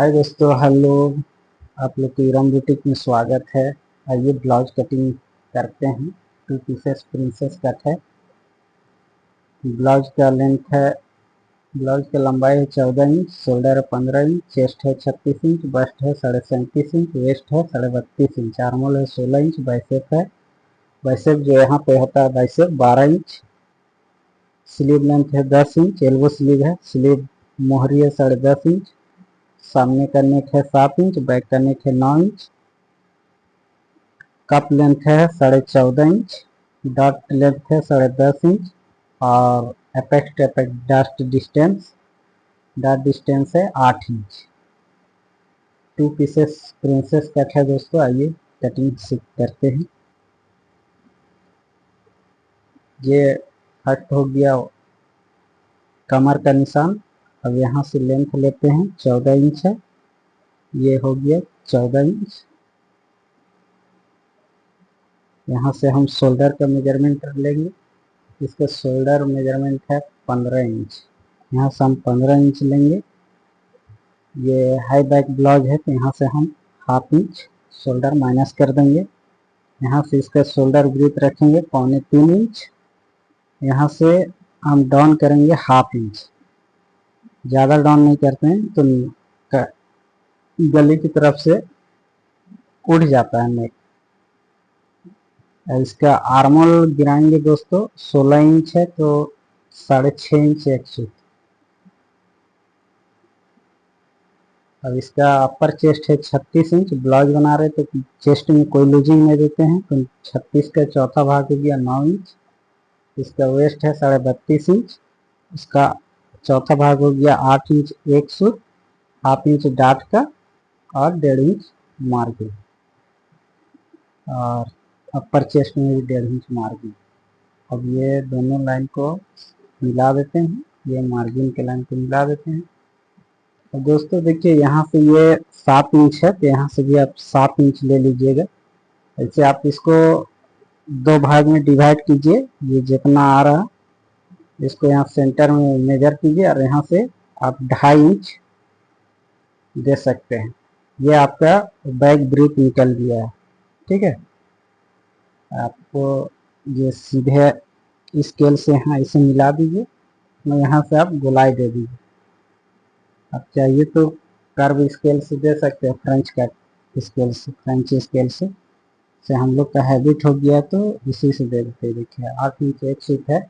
हाय दोस्तों, हेलो। आप लोग को इरम बुटीक में स्वागत है। आइए ब्लाउज कटिंग करते हैं। 2 पीसेस प्रिंसेस कट है। ब्लाउज का लेंथ है, ब्लाउज की लंबाई है 14 इंच, शोल्डर है 15 इंच, चेस्ट है 36 इंच, बस्ट है 37.5 इंच, वेस्ट है 32.5 इंच, आर्मोल है 16 इंच, बाइसेप है, बाइसेप जो यहाँ पे होता है बाइसेप 12 इंच, स्लीव लेंथ है 10 इंच, एल्बो स्लीव है, स्लीव मोहरी है 10.5 इंच, सामने का नेक है 7 इंच, बैक का नेक है 9 इंच, कप लेंथ है 14.5 इंच, डॉट लेंथ है 10.5 इंच और apex to apex dot distance है 8 इंच। 2 पीसेस प्रिंसेस कट है दोस्तों। आइए कटिंग सीख करते हैं। ये हट हो गया कमर का निशान। अब यहाँ से लेंथ लेते हैं, 14 इंच है, ये हो गया 14 इंच। यहाँ से हम शोल्डर का मेजरमेंट लेंगे। इसका शोल्डर मेजरमेंट है 15 इंच। यहाँ से हम 15 इंच लेंगे। ये हाई बैक ब्लाउज है तो यहाँ से हम हाफ इंच शोल्डर माइनस कर देंगे। यहाँ से इसका शोल्डर ब्रीथ रखेंगे 3.25 इंच। यहाँ से हम डाउन करेंगे हाफ इंच, ज़्यादा डाउन नहीं करते हैं तो गले की तरफ से उठ जाता है नेक। इसका आर्मोल गिराएंगे दोस्तों, 16 इंच है तो 6.5 इंच एक्स्ट्रा। अब इसका अपर चेस्ट है 36 इंच। ब्लाउज बना रहे तो चेस्ट में कोई लूजिंग नहीं देते हैं तो 36 का चौथा भाग हो गया 9 इंच। इसका वेस्ट है 32.5 इंच। इसका चौथा भाग हो गया 8 इंच 1 सूत, हाफ इंच डाट का और 1.5 इंच मार्जिन, और अपर चेस्ट में भी 1.5 इंच मार्जिन। अब ये दोनों लाइन को मिला देते हैं, ये मार्जिन के लाइन को मिला देते हैं। तो दोस्तों देखिए, यहाँ से ये 7 इंच है तो यहाँ से भी आप 7 इंच ले लीजिएगा। ऐसे आप इसको 2 भाग में डिवाइड कीजिए। ये जितना आ रहा इसको यहाँ सेंटर में मेजर कीजिए और यहाँ से आप 2.5 इंच दे सकते हैं। ये आपका बैक ब्रीथ निकल गया है। ठीक है, आपको ये सीधे स्केल से यहाँ इसे मिला दीजिए, यहाँ से आप गोलाई दे दीजिए। आप चाहिए तो कर्व स्केल से दे सकते हैं, फ्रेंच कट स्केल से, फ्रेंच स्केल से हम लोग का हैबिट हो गया तो इसी से दे देते हैं। देखिए 8 इंच 1 सूत है।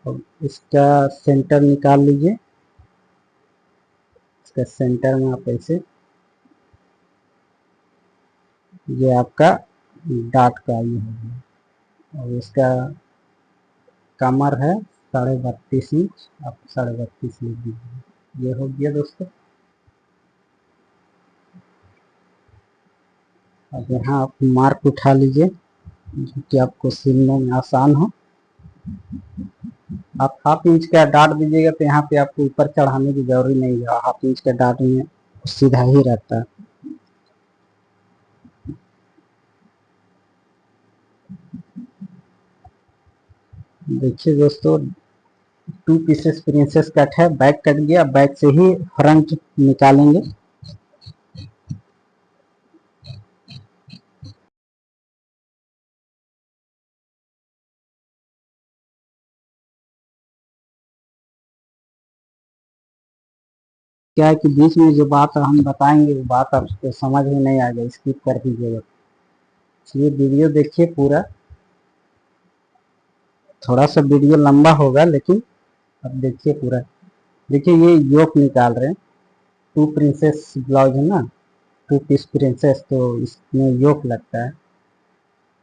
और इसका सेंटर निकाल लीजिए। इसका सेंटर में आप ऐसे, ये आपका डाट का ये हो गया। और इसका कमर है 32.5 इंच, आप 32.5 लिख दीजिए। ये हो गया दोस्तों। अब यहाँ आप मार्क उठा लीजिए कि आपको सिलने में आसान हो। आप हाफ इंच का डाट दीजिएगा तो यहाँ पे आपको ऊपर चढ़ाने की जरूरी नहीं है। हाफ इंच का डाट में सीधा ही रहता है। देखिए दोस्तों, 2 पीसेस प्रिंसेस कट है। बैक कट गया, बैक से ही फ्रंट निकालेंगे। क्या है कि बीच में जो बात हम बताएंगे वो बात आपको समझ में नहीं आ गई, स्किप कर दीजिएगा। ये वीडियो देखिए पूरा। थोड़ा सा वीडियो लंबा होगा लेकिन अब देखिए पूरा। देखिए ये योक निकाल रहे हैं। 2 प्रिंसेस ब्लाउज है ना, 2 पीस प्रिंसेस, तो इसमें योक लगता है।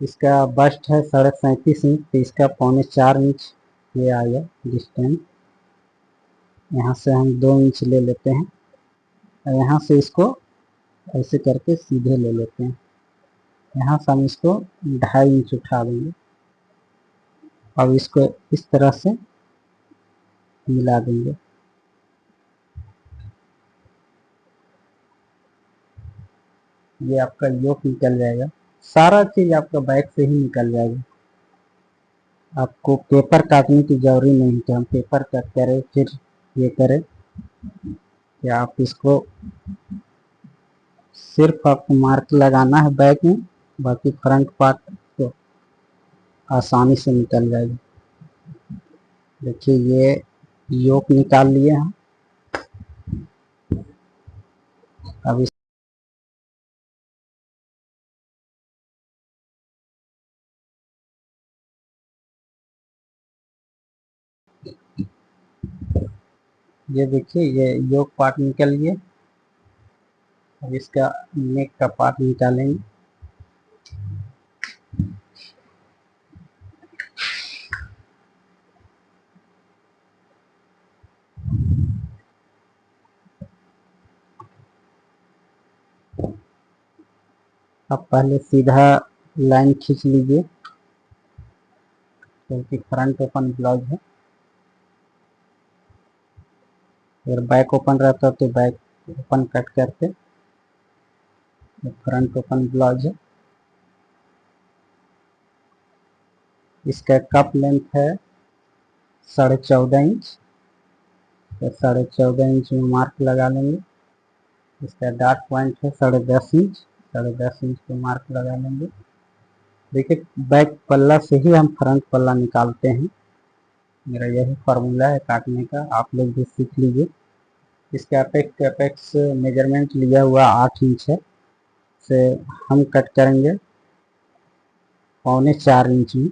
इसका बस्ट है 37.5 इंच तो इसका 3.25 इंच ये आया डिस्टेंस। यहाँ से हम 2 इंच ले लेते हैं और यहाँ से इसको ऐसे करके सीधे ले लेते हैं। यहाँ से हम इसको 2.5 इंच उठा देंगे। अब इसको इस तरह से मिला देंगे। ये आपका योक निकल जाएगा। सारा चीज आपका बैक से ही निकल जाएगा। आपको पेपर काटने की जरूरी नहीं कि हम पेपर कट करें फिर ये करें। कि आप इसको सिर्फ आपको मार्क लगाना है बैक में, बाकी फ्रंट पार्ट तो आसानी से निकल जाएगी। देखिए ये योक निकाल लिए हम। अब इस ये देखिए ये योक पार्ट निकल गया। अब इसका नेक का पार्ट निकालेंगे। अब पहले सीधा लाइन खींच लीजिए, क्योंकि फ्रंट ओपन ब्लाउज है। अगर बैक ओपन रहता तो बैक ओपन कट करते, फ्रंट ओपन ब्लाउज है। इसका कप लेंथ है 14.5 इंच, तो 14.5 इंच में मार्क लगा लेंगे। इसका डार्क पॉइंट है 10.5 इंच, 10.5 इंच पे मार्क लगा लेंगे। देखिए बैक पल्ला से ही हम फ्रंट पल्ला निकालते हैं, मेरा यही फार्मूला है काटने का, आप लोग भी सीख लीजिए। इसका अपेक्स मेजरमेंट लिया हुआ 8 इंच है, से हम कट करेंगे 4.25 इंच में।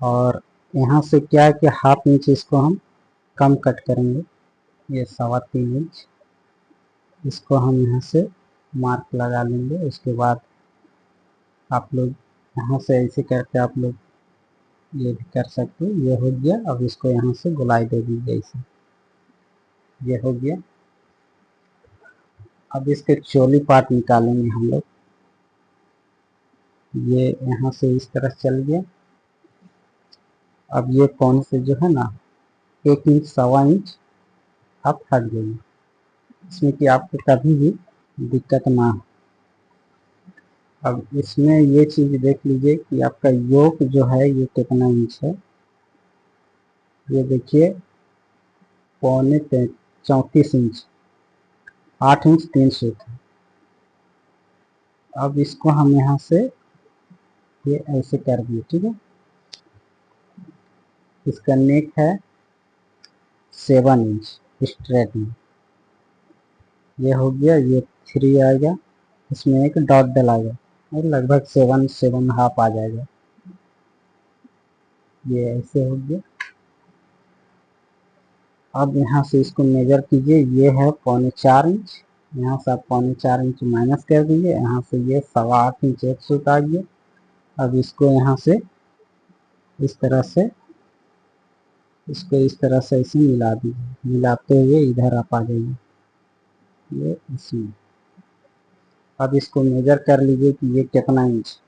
और यहाँ से क्या है कि हाफ इंच इसको हम कम कट करेंगे, ये 3.25 इंच। इसको हम यहाँ से मार्क लगा लेंगे। उसके बाद आप लोग यहाँ से ऐसे करके आप लोग ये भी कर सकते हो। ये हो गया। अब इसको यहाँ से गोलाई दे दीजिए ऐसे, ये हो गया। अब इसके चोली पार्ट निकालेंगे हम लोग। ये यहाँ से इस तरह चल गया। अब ये पौने से जो है ना 1 इंच 1.25 इंच आप हट जाइए, इसमें कि आपको कभी भी दिक्कत ना हो। अब इसमें ये चीज देख लीजिए कि आपका योक जो है ये कितना इंच है। ये देखिए 34 इंच, 8 इंच 3 सूत है। अब इसको हम यहाँ से ये ऐसे कर दिए, ठीक है। इसका नेक है 7 इंच स्ट्रेट में, ये हो गया। ये 3 आएगा, इसमें एक डॉट डलाएगा और लगभग 7.5 आ जाएगा। ये ऐसे हो गया। अब यहाँ से इसको मेजर कीजिए, ये है 4.25 इंच। यहाँ से आप 4.25 इंच माइनस कर दीजिए। यहाँ से ये 8.25 इंच एक सूत आ गया। अब इसको यहाँ से इस तरह से, इसको इस तरह से ऐसे मिला दीजिए। मिलाते हुए इधर आप आ जाइए, ये इसमें। अब इसको मेजर कर लीजिए कि ये कितना इंच।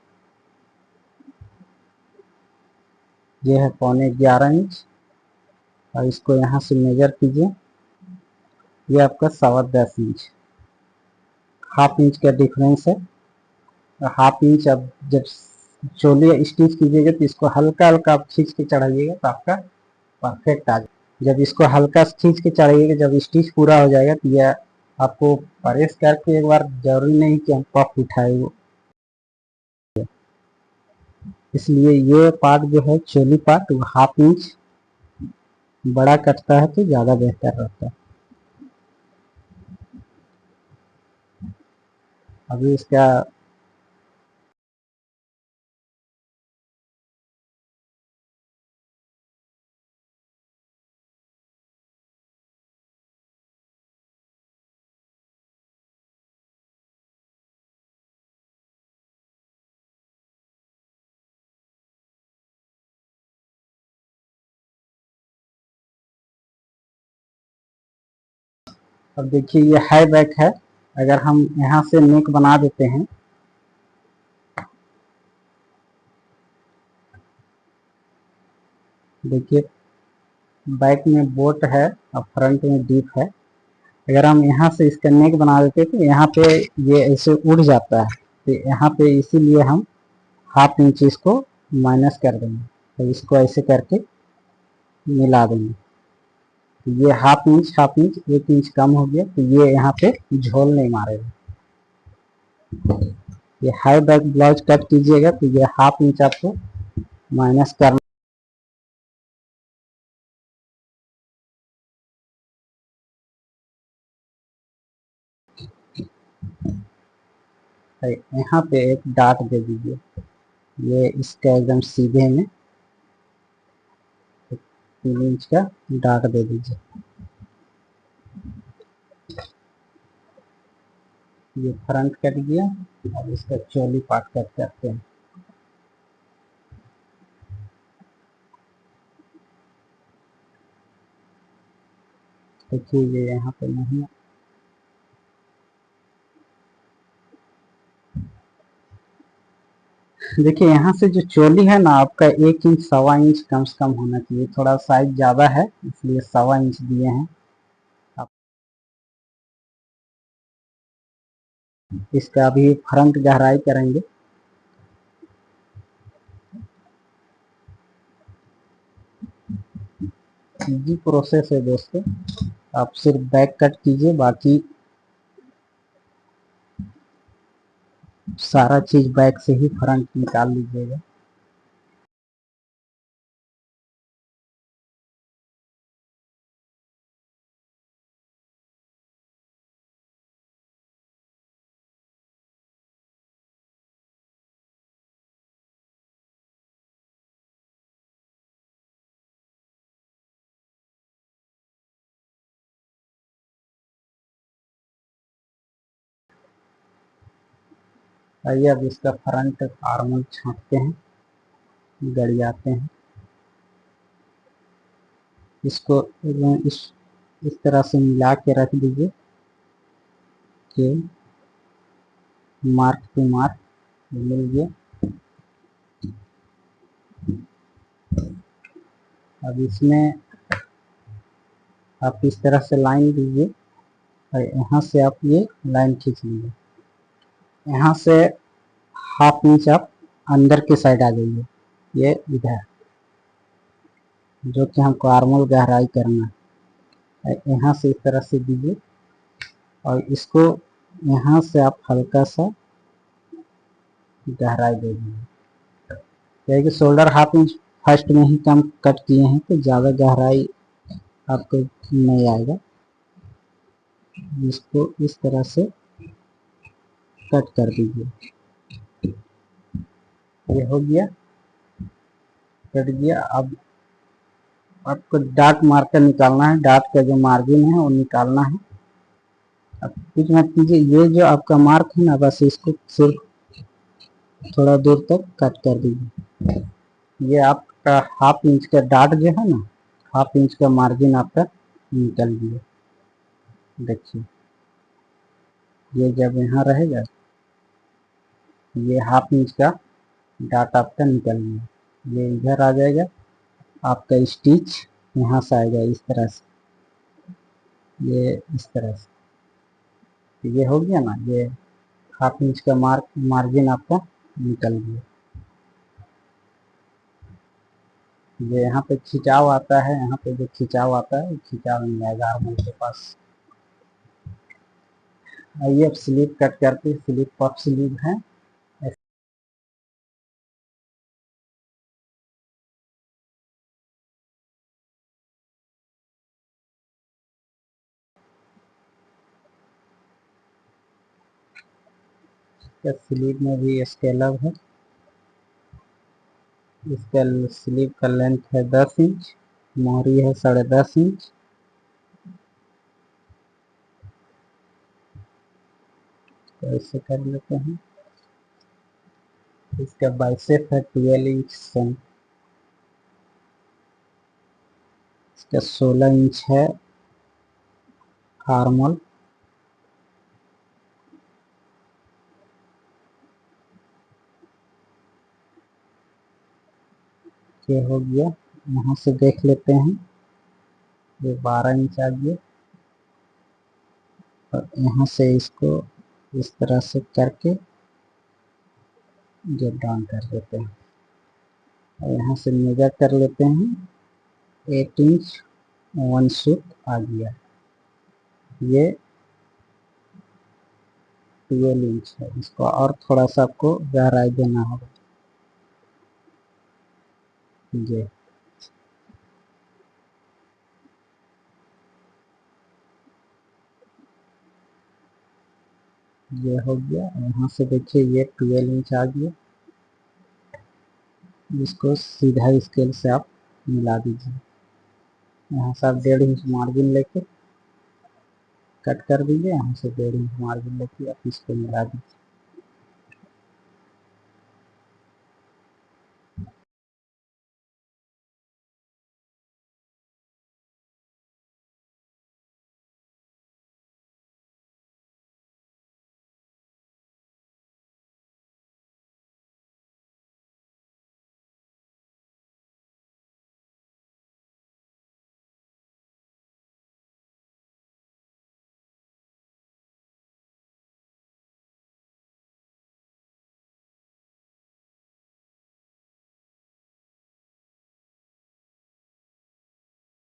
ये है 11.25 इंच। और इसको यहाँ से मेजर कीजिए, ये आपका 10.25 इंच, हाफ इंच का डिफरेंस है। हाफ इंच अब जब चोली स्टिच कीजिएगा तो इसको हल्का हल्का आप खींच के चढ़ाइएगा तो आपका परफेक्ट आ जाएगा। जब इसको हल्का खींच के चढ़ाइएगा, जब स्टिच पूरा हो जाएगा तो यह आपको प्रेस करके एक बार, जरूरी नहीं कि हम पफ उठाए वो। इसलिए ये पार्ट जो है चोली पार्ट, वो हाफ इंच बड़ा कटता है तो ज़्यादा बेहतर रहता है। अभी इसका अब देखिए ये हाई बैक है। अगर हम यहाँ से नेक बना देते हैं, देखिए बैक में बोट है और फ्रंट में डीप है। अगर हम यहाँ से इसका नेक बना देते तो यहाँ पे ये ऐसे उड़ जाता है, तो यहाँ पे इसीलिए हम हाफ इंच इसको माइनस कर देंगे। तो इसको ऐसे करके मिला देंगे। तो ये हाफ इंच 1 इंच कम हो गया, तो ये यहाँ पे झोल नहीं मारेगा। ये हाई बैक ब्लाउज कट कीजिएगा तो ये हाफ इंच आपको माइनस करना है। यहाँ पे एक डाट दे दीजिए, ये इसका एकदम सीधे में 3 इंच का डाट दे दीजिए। ये फ्रंट कट गया। अब इसका चोली पार्ट कट करते हैं। देखिए ये यहाँ पे नहीं, देखिए यहाँ से जो चोली है ना आपका 1 इंच 1.25 इंच कम से कम होना चाहिए। थोड़ा साइज ज्यादा है इसलिए 1.25 इंच दिए हैं। अब इसका अभी फ्रंट गहराई करेंगे। इजी प्रोसेस है दोस्तों, आप सिर्फ बैक कट कीजिए, बाकी सारा चीज बैक से ही फ्रंट निकाल लीजिएगा। आइए अब इसका फ्रंट आर्मल छांटते हैं, गड़ियाते हैं। इसको इस तरह से मिला के रख दीजिए कि मार्क टू मार्क मिल गया। अब इसमें आप इस तरह से लाइन दीजिए और यहाँ से आप ये लाइन खींच लीजिए। यहाँ से हाफ इंच आप अंदर के साइड आ जाइए, ये इधर, जो कि हमको आर्मल गहराई करना है। यहाँ से इस तरह से दीजिए और इसको यहाँ से आप हल्का सा गहराई दे दीजिए, कि शोल्डर हाफ इंच फर्स्ट में ही कम कट किए हैं तो ज़्यादा गहराई आपको नहीं आएगा। इसको इस तरह से कट कर दीजिए। ये हो गया, कट गया। अब आपको डार्क मार्कर निकालना है, डार्क का जो मार्जिन है वो निकालना है। अब कुछ मत कीजिए, ये जो आपका मार्क है ना, बस इसको सिर्फ थोड़ा दूर तक कट कर दीजिए। ये आपका हाफ इंच का डार्ट जो है ना, हाफ इंच का मार्जिन आपका निकल गया। देखिए ये जब यहाँ रहेगा, ये हाफ इंच का डार्ट आपका निकल गया। ये इधर आ जाएगा, आपका स्टिच यहाँ से आएगा इस तरह से, ये इस तरह से। तो ये हो गया ना, ये हाफ इंच का मार्जिन आपका निकल गया। ये यहाँ पे खिंचाव आता है, यहाँ पे जो खिंचाव आता है खिंचाव नहीं आएगा आर्मल के पास। आइए अब स्लीव कट करते, स्लीव पफ स्लीव है। स्लीव में भी स्केलर है। इसका स्लीव का लेंथ है 10 इंच, मोहरी है 10.5 इंच। तो ऐसे कर लेते हैं। इसका बाइसेप है 12 इंच, इसका 16 इंच है आर्मल। ये हो गया। यहाँ से देख लेते हैं, ये 12 इंच आ गया और यहाँ से इसको इस तरह से करके गेट डाउन कर देते हैं और यहाँ से मेजर कर लेते हैं 8 इंच वन सूट आ गया। ये 12 इंच है, इसको और थोड़ा सा आपको गहराई देना होगा। ये हो गया। यहाँ से देखिए ये 12 इंच आ गया। इसको सीधा स्केल से आप मिला दीजिए। यहाँ से आप 1.5 इंच मार्जिन लेके कट कर दीजिए। यहाँ से 1.5 इंच मार्जिन लेके आप इसको मिला दीजिए।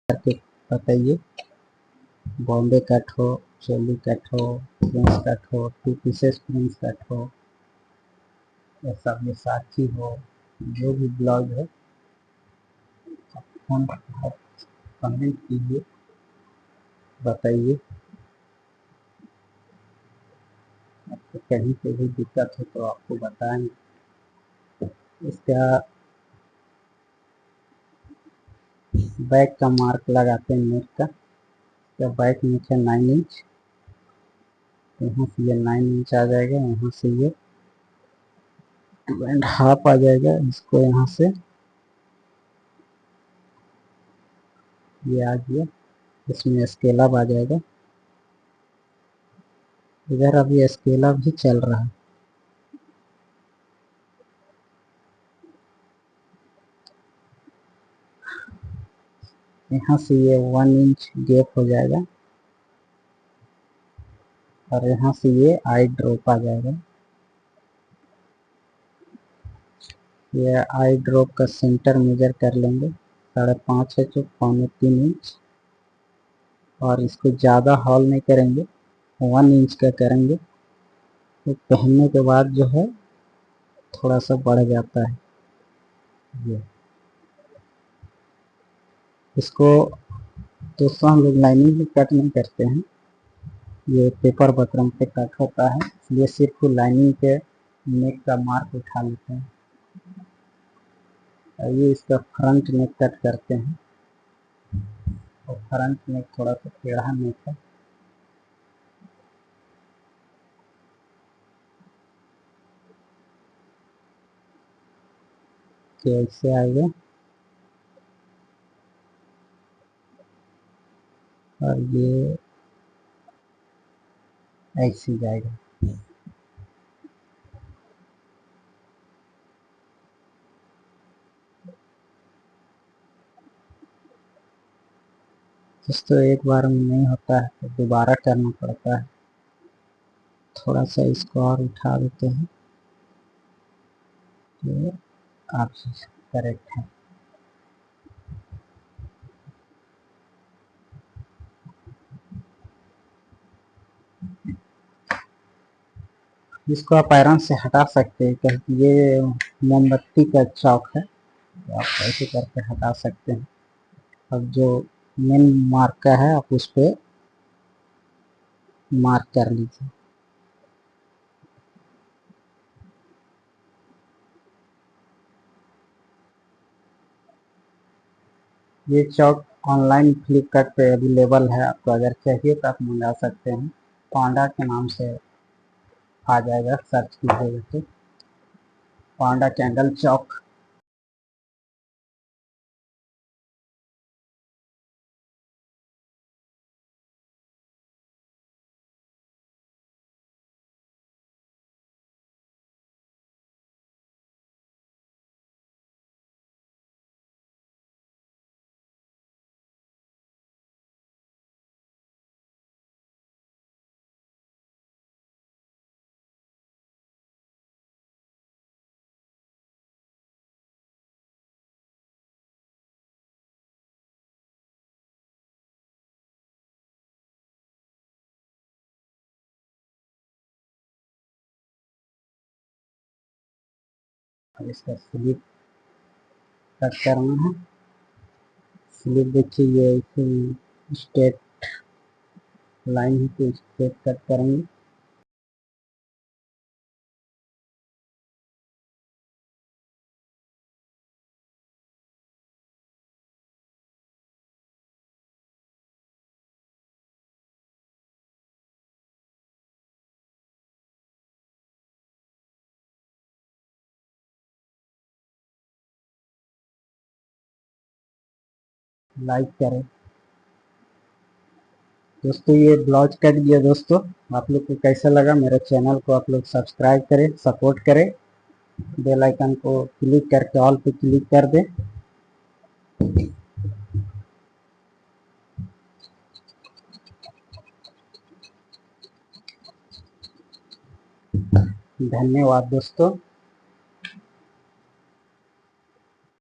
करके बताइए, बॉम्बे कट हो, चोली कट हो, प्रिंस कट हो, 2 पीसेस प्रिंस कट हो, या सब में साथी हो, जो भी ब्लाउज है हम कमेंट कीजिए, बताइए। आपको कहीं पे भी दिक्कत हो तो आपको बताएंगे। इसका बैक का मार्क लगाते हैं नेक का। इसका बैक नेक है 9 इंच। यहाँ से ये 9 इंच आ जाएगा। यहाँ से ये 2.5 आ जाएगा। इसको यहाँ से ये आ गया। इसमें स्केलअप आ जाएगा। इधर अभी स्केलअप भी चल रहा है। यहाँ से ये 1 इंच गैप हो जाएगा और यहाँ से ये आई ड्रॉप आ जाएगा। ये आई ड्रॉप का सेंटर मेजर कर लेंगे। 5.5 है तो 3.25 इंच। और इसको ज़्यादा हॉल नहीं करेंगे, 1 इंच का करेंगे। तो पहनने के बाद जो है थोड़ा सा बढ़ जाता है। ये इसको दोस्तों हम लोग लाइनिंग में कट नहीं करते हैं। ये पेपर बटन पे कट होता है, इसलिए सिर्फ लाइनिंग के नेक का मार्क उठा लेते हैं। और ये इसका फ्रंट नेक कट करते हैं। और फ्रंट नेक थोड़ा सा टेढ़ा नेक है। कैसे आएगा और ये ऐसे जाएगा। दोस्तों एक बार में नहीं होता है तो दोबारा करना पड़ता है। थोड़ा सा इसको और उठा देते हैं तो आप करेक्ट है। इसको आप आयरन से हटा सकते हैं क्योंकि ये मोमबत्ती का चौक है, तो आप ऐसे करके हटा सकते हैं। अब जो मेन मार्क का है आप उस पर मार्क कर लीजिए। ये चौक ऑनलाइन फ्लिपकार्ट पे अवेलेबल है। आपको अगर चाहिए तो आप मंगा सकते हैं। पांडा के नाम से आ जाएगा, सर्च कीजिएगा तो पांडा कैंडल चौक। अब इसका स्लिप कट करना है। स्लिप देखिए ये स्ट्रेट लाइन है तो स्ट्रेट कट करेंगे। लाइक करें दोस्तों, ये ब्लाउज कट गया दोस्तों। आप लोग को कैसा लगा? मेरे चैनल को आप लोग सब्सक्राइब करें, सपोर्ट करें, बेल आइकन को क्लिक करके ऑल पे क्लिक कर दें। धन्यवाद दोस्तों।